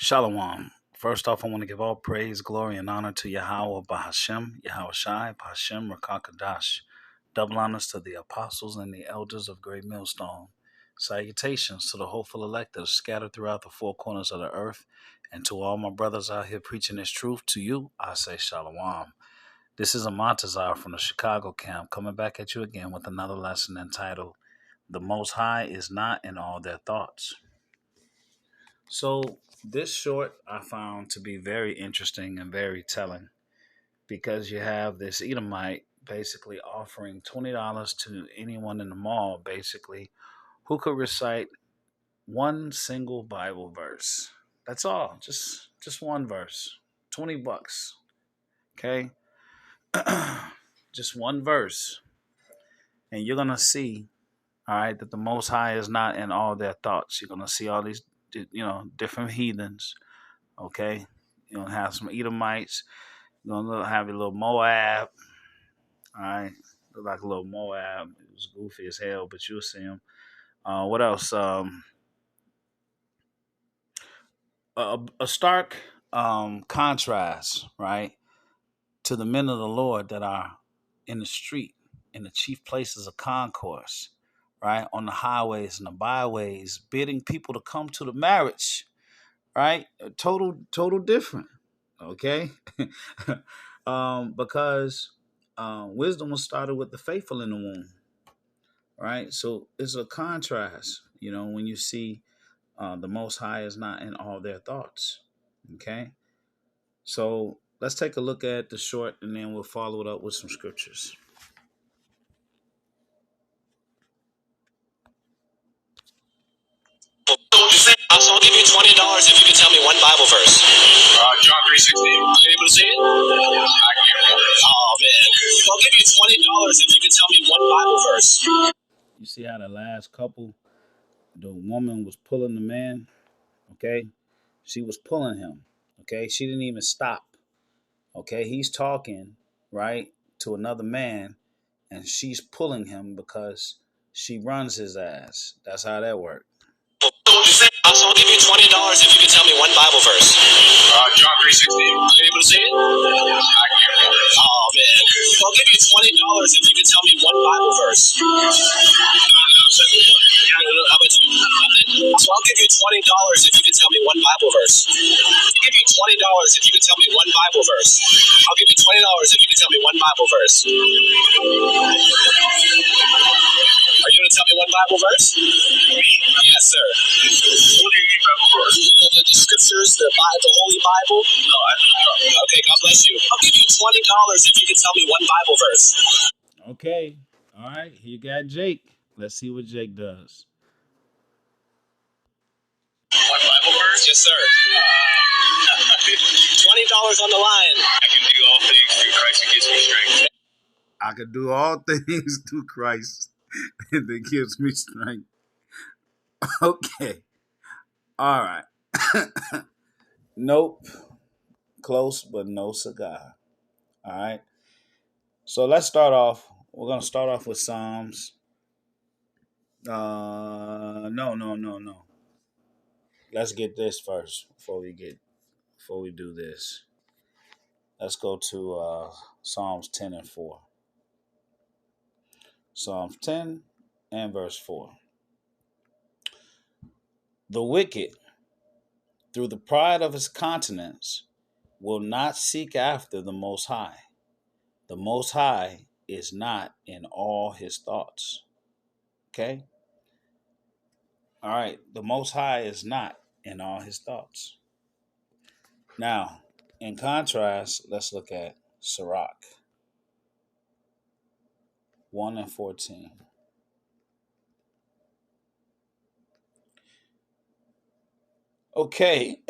Shalom. First off, I want to give all praise, glory, and honor to Yahweh Bahashem, Yahweh Shai, Bahashem, Rakakadash. Double honors to the apostles and the elders of Great Millstone. Salutations to the hopeful elect that are scattered throughout the four corners of the earth. And to all my brothers out here preaching this truth, to you, I say Shalom. This is a Montazar from the Chicago camp coming back at you again with another lesson entitled, The Most High is Not in All Their Thoughts. So this short I found to be very interesting and very telling because you have this Edomite basically offering $20 to anyone in the mall, basically, who could recite one single Bible verse. That's all. Just one verse. $20. Okay? Just one verse. And you're gonna see, all right, that the Most High is not in all their thoughts. You're gonna see all these different heathens. Okay, you're gonna have some Edomites. You're gonna have a little Moab. All right, look like a little Moab. It was goofy as hell, but you'll see him. What else? A stark contrast, right, to the men of the Lord that are in the street, in the chief places of concourse, right, on the highways and the byways, bidding people to come to the marriage, right? Total different. Okay, because wisdom was started with the faithful in the womb, right? So it's a contrast, when you see the Most High is not in all their thoughts. Okay, so let's take a look at the short, and then we'll follow it up with some scriptures. So I'll give you $20 if you can tell me one Bible verse. John 3:16. Are you able to say it? I can't. Oh man. So I'll give you $20 if you can tell me one Bible verse. You see how the last couple, the woman was pulling the man. Okay, she was pulling him. Okay, she didn't even stop. Okay, he's talking right to another man, and she's pulling him because she runs his ass. That's how that works. So I'll give you $20 if you can tell me one Bible verse. John 3:16. Are you able to say it? I can't. Oh man. So I'll give you $20 if you can tell me one Bible verse. How about you? Nothing? So I'll give you $20 if you can tell me one Bible verse. I'll give you $20 if you can tell me one Bible verse. I'll give you $20 if you can tell me one Bible verse. Are you going to tell me one Bible verse? Yes, sir. What do you mean Bible verse? The scriptures, the Holy Bible? No, I don't know. Okay, God bless you. I'll give you $20 if you can tell me one Bible verse. Okay. All right. You got Jake. Let's see what Jake does. One Bible verse? Yes, sir. $20 on the line. I can do all things through Christ who gives me strength. I can do all things through Christ that gives me strength. Okay. All right. Nope. Close, but no cigar. All right. So let's start off. We're going to start off with Psalms. No. Let's get this first before we do this. Let's go to Psalms 10 and 4. Psalms 10 and verse 4. The wicked, through the pride of his countenance, will not seek after the Most High. The Most High is not in all his thoughts. Okay? All right. The Most High is not in all his thoughts. Now, in contrast, let's look at Sirach 1 and 14. Okay.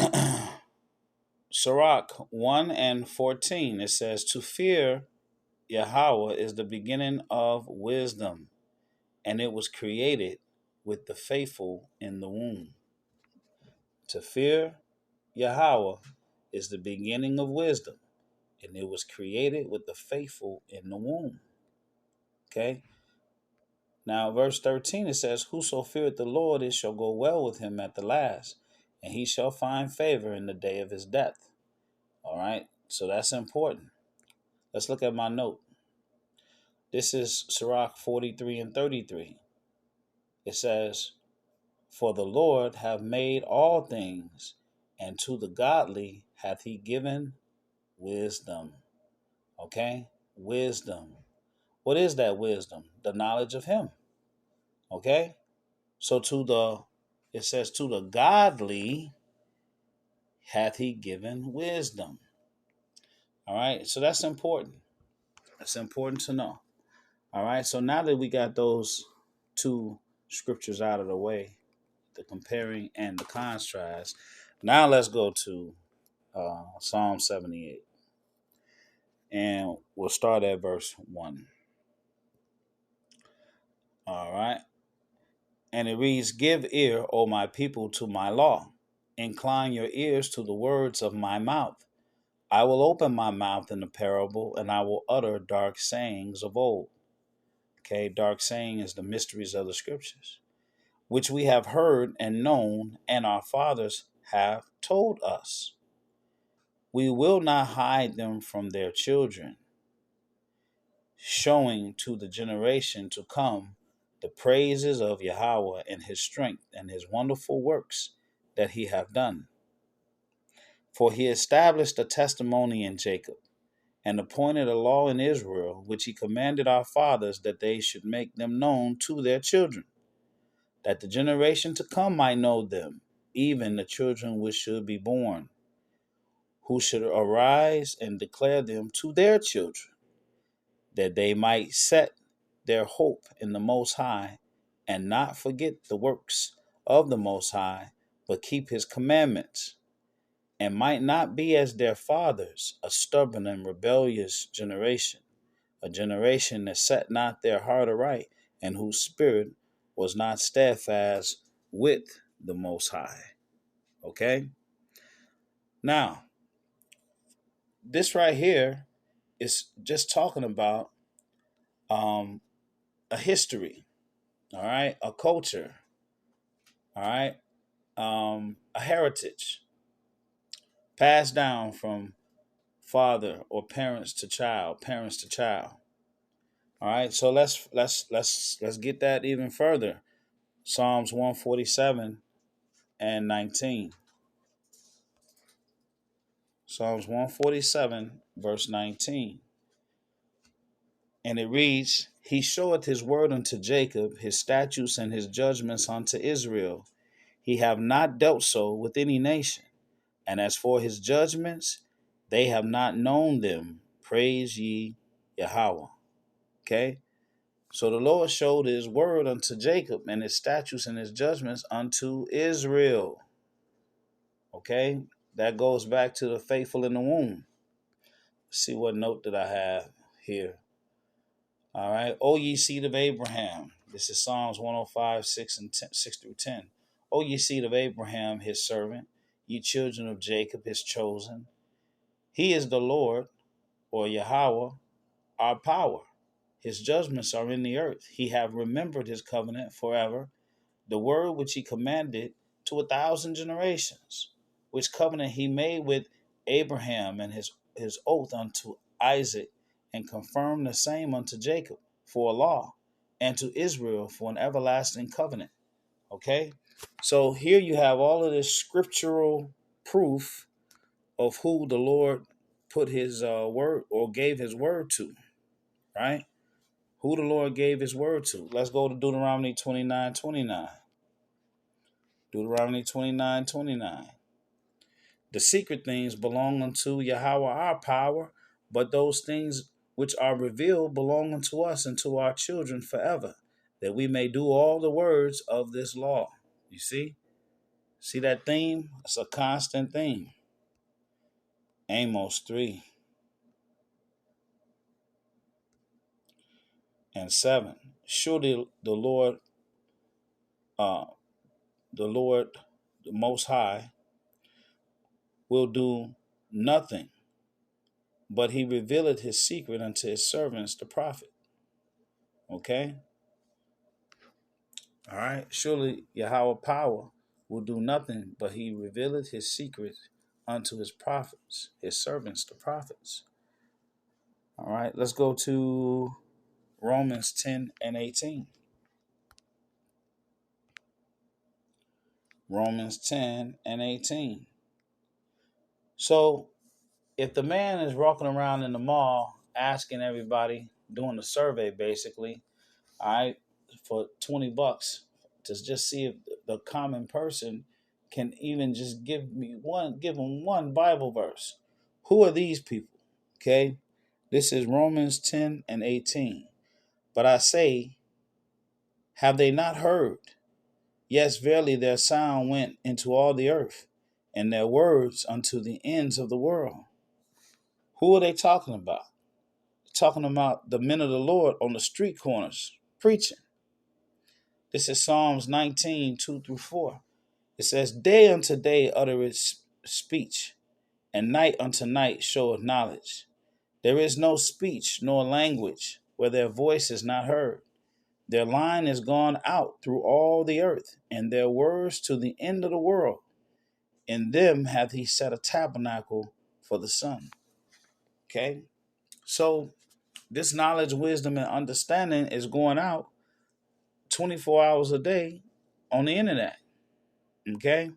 Sirach 1 and 14, it says, to fear Yahweh is the beginning of wisdom, and it was created with the faithful in the womb. To fear Yahweh is the beginning of wisdom, and it was created with the faithful in the womb. Okay? Now, verse 13, it says, whoso feareth the Lord, it shall go well with him at the last, and he shall find favor in the day of his death. All right, so that's important. Let's look at my note. This is Sirach 43 and 33. It says, "For the Lord hath made all things, and to the godly hath he given wisdom." Okay? Wisdom. What is that wisdom? The knowledge of him. Okay? So it says, to the godly hath he given wisdom. All right? So that's important. That's important to know. All right? So now that we got those two scriptures out of the way, the comparing and the contrast, now let's go to Psalm 78. And we'll start at verse 1. All right. And it reads, "Give ear, O my people, to my law. Incline your ears to the words of my mouth. I will open my mouth in a parable, and I will utter dark sayings of old." Okay, dark saying is the mysteries of the scriptures, which we have heard and known, and our fathers have told us. We will not hide them from their children, showing to the generation to come the praises of Yahweh and his strength and his wonderful works that he hath done. For he established a testimony in Jacob and appointed a law in Israel, which he commanded our fathers that they should make them known to their children, that the generation to come might know them, even the children which should be born, who should arise and declare them to their children, that they might set their hope in the Most High and not forget the works of the Most High, but keep his commandments, and might not be as their fathers, a stubborn and rebellious generation, a generation that set not their heart aright, and whose spirit was not steadfast with the Most High. Okay? Now, this right here is just talking about um, a history, all right, a culture, all right, a heritage passed down from father or parents to child. All right, so let's get that even further. Psalms 147 and 19. Psalms 147 verse 19. And it reads, "He showeth his word unto Jacob, his statutes and his judgments unto Israel. He have not dealt so with any nation. And as for his judgments, they have not known them. Praise ye Yahweh." Okay? So the Lord showed his word unto Jacob and his statutes and his judgments unto Israel. Okay? That goes back to the faithful in the womb. Let's see what note that I have here. All right. O ye seed of Abraham. This is Psalms 105, 6 through 10. O ye seed of Abraham, his servant, ye children of Jacob, his chosen. He is the Lord, or Yahweh, our power. His judgments are in the earth. He hath remembered his covenant forever, the word which he commanded to 1,000 generations, which covenant he made with Abraham, and his oath unto Isaac, and confirmed the same unto Jacob for a law, and to Israel for an everlasting covenant. Okay? So here you have all of this scriptural proof of who the Lord put his word or gave his word to, right? Who the Lord gave his word to. Let's go to Deuteronomy 29:29. Deuteronomy 29:29. The secret things belong unto Yahweh our power, but those things which are revealed belong unto us and to our children forever, that we may do all the words of this law. You see? See that theme? It's a constant theme. Amos 3:7. Surely uh, the Lord, the Most High, will do nothing, but he revealeth his secret unto his servants, the prophet. Okay? All right. Surely Yahweh power will do nothing, but he revealeth his secret unto his prophets, his servants, the prophets. All right, let's go to Romans 10 and 18. Romans 10 and 18. So if the man is walking around in the mall asking everybody, doing a survey basically, all right, for $20 to just see if the common person can even just give him one Bible verse. Who are these people? Okay. This is Romans 10 and 18. But I say, have they not heard? Yes, verily their sound went into all the earth, and their words unto the ends of the world. Who are they talking about? They're talking about the men of the Lord on the street corners preaching. This is Psalms 19, 2 through 4. It says, day unto day uttereth speech, and night unto night showeth knowledge. There is no speech nor language where their voice is not heard. Their line is gone out through all the earth, and their words to the end of the world. In them hath he set a tabernacle for the sun. Okay? So this knowledge, wisdom, and understanding is going out 24 hours a day on the internet. Okay?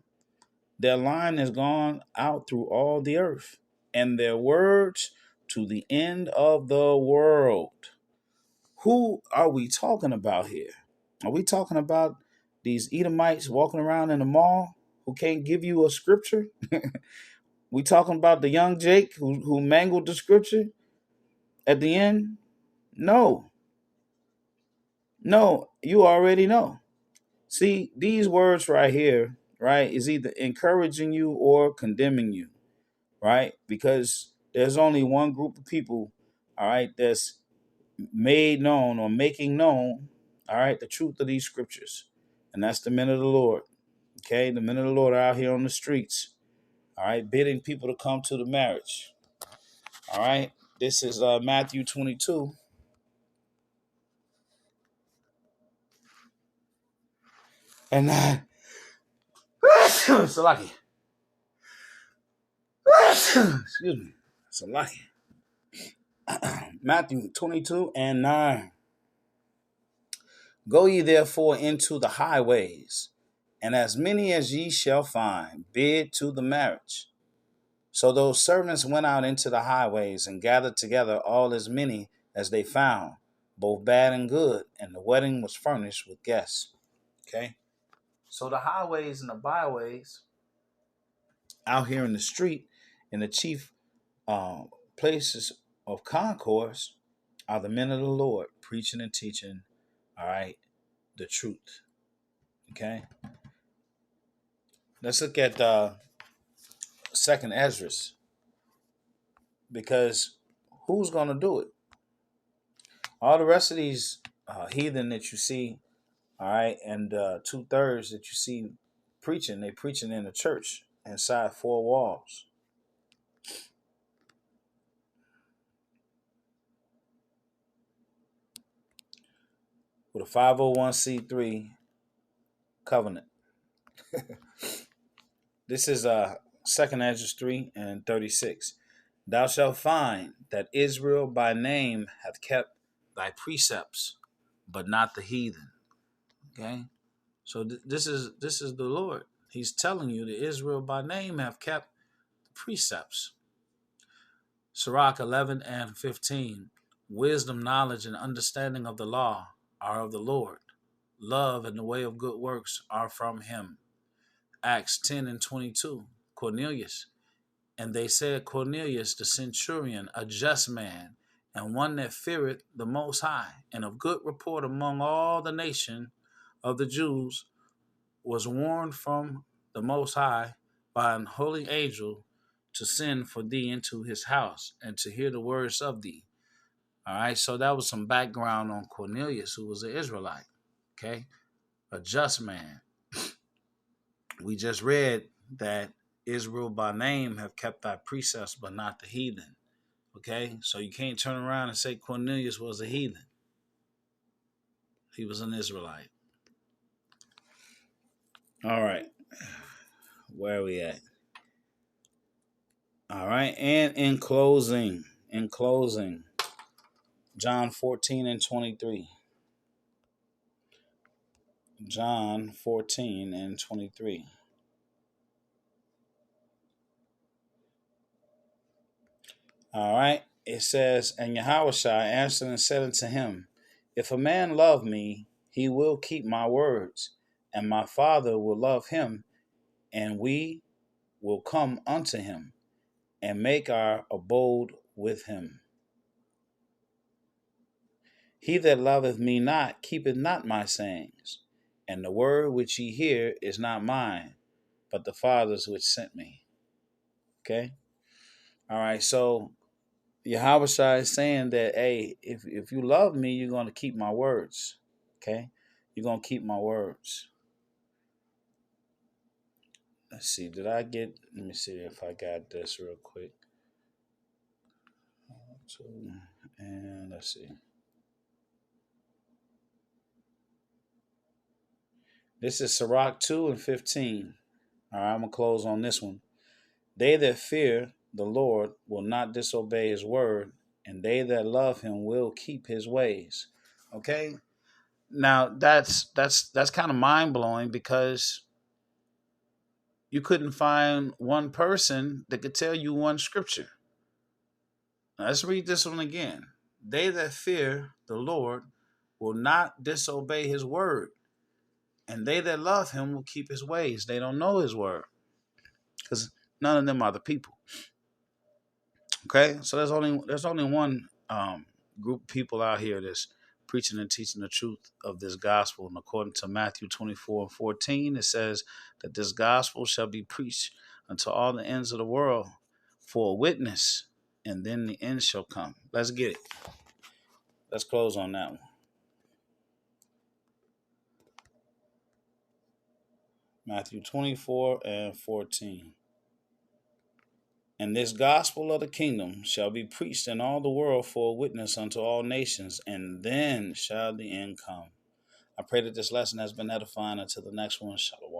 Their line has gone out through all the earth, and their words to the end of the world. Who are we talking about here? Are we talking about these Edomites walking around in the mall who can't give you a scripture? We talking about the young Jake who mangled the scripture at the end? No. No, you already know. See, these words right here, right, is either encouraging you or condemning you, right? Because there's only one group of people, all right, that's made known or making known, all right, the truth of these scriptures. And that's the men of the Lord. Okay, the men of the Lord are out here on the streets, all right, bidding people to come to the marriage. All right, this is Matthew 22. And Salaki. Excuse me. Salaki. Matthew 22 and 9. Go ye therefore into the highways, and as many as ye shall find, bid to the marriage. So those servants went out into the highways and gathered together all as many as they found, both bad and good, and the wedding was furnished with guests. Okay? So the highways and the byways out here in the street, in the chief places of concourse, are the men of the Lord preaching and teaching, all right, the truth. Okay? Let's look at Second Esdras, because who's going to do it? All the rest of these heathen that you see, all right, and 2/3 that you see preaching, they preaching in the church inside four walls. With a 501c3 covenant. This is Second Esdras 3 and 36. Thou shalt find that Israel by name hath kept thy precepts, but not the heathen. Okay, so this is the Lord. He's telling you that Israel by name have kept the precepts. Sirach 11 and 15. Wisdom, knowledge, and understanding of the law are of the Lord. Love and the way of good works are from him. Acts 10 and 22. Cornelius. And they said, Cornelius the centurion, a just man, and one that feareth the Most High, and of good report among all the nation of the Jews, was warned from the Most High by an holy angel to send for thee into his house and to hear the words of thee. All right, so that was some background on Cornelius, who was an Israelite, okay, a just man. We just read that Israel by name have kept thy precepts, but not the heathen. Okay, so you can't turn around and say Cornelius was a heathen. He was an Israelite. All right, Where are we at? All right. And in closing, John 14 and 23. John 14 and 23. All right. It says, and Yahushua answered and said unto him, if a man love me, he will keep my words, and my Father will love him, and we will come unto him, and make our abode with him. He that loveth me not keepeth not my sayings, and the word which ye hear is not mine, but the Father's which sent me. Okay? All right, so Yahweh Shai is saying that, hey, if you love me, you're going to keep my words. Okay? You're going to keep my words. Let's see. Let me see if I got this real quick. And let's see. This is Sirach 2 and 15. All right, I'm going to close on this one. They that fear the Lord will not disobey his word, and they that love him will keep his ways. Okay? Now that's kind of mind-blowing, because you couldn't find one person that could tell you one scripture. Now, let's read this one again. They that fear the Lord will not disobey his word, and they that love him will keep his ways. They don't know his word, because none of them are the people. Okay, so there's only one group of people out here that's preaching and teaching the truth of this gospel. And according to Matthew 24 and 14, it says that this gospel shall be preached unto all the ends of the world for a witness, and then the end shall come. Let's get it. Let's close on that one. Matthew 24 and 14. And this gospel of the kingdom shall be preached in all the world for a witness unto all nations, and then shall the end come. I pray that this lesson has been edifying. Until the next one, shalom.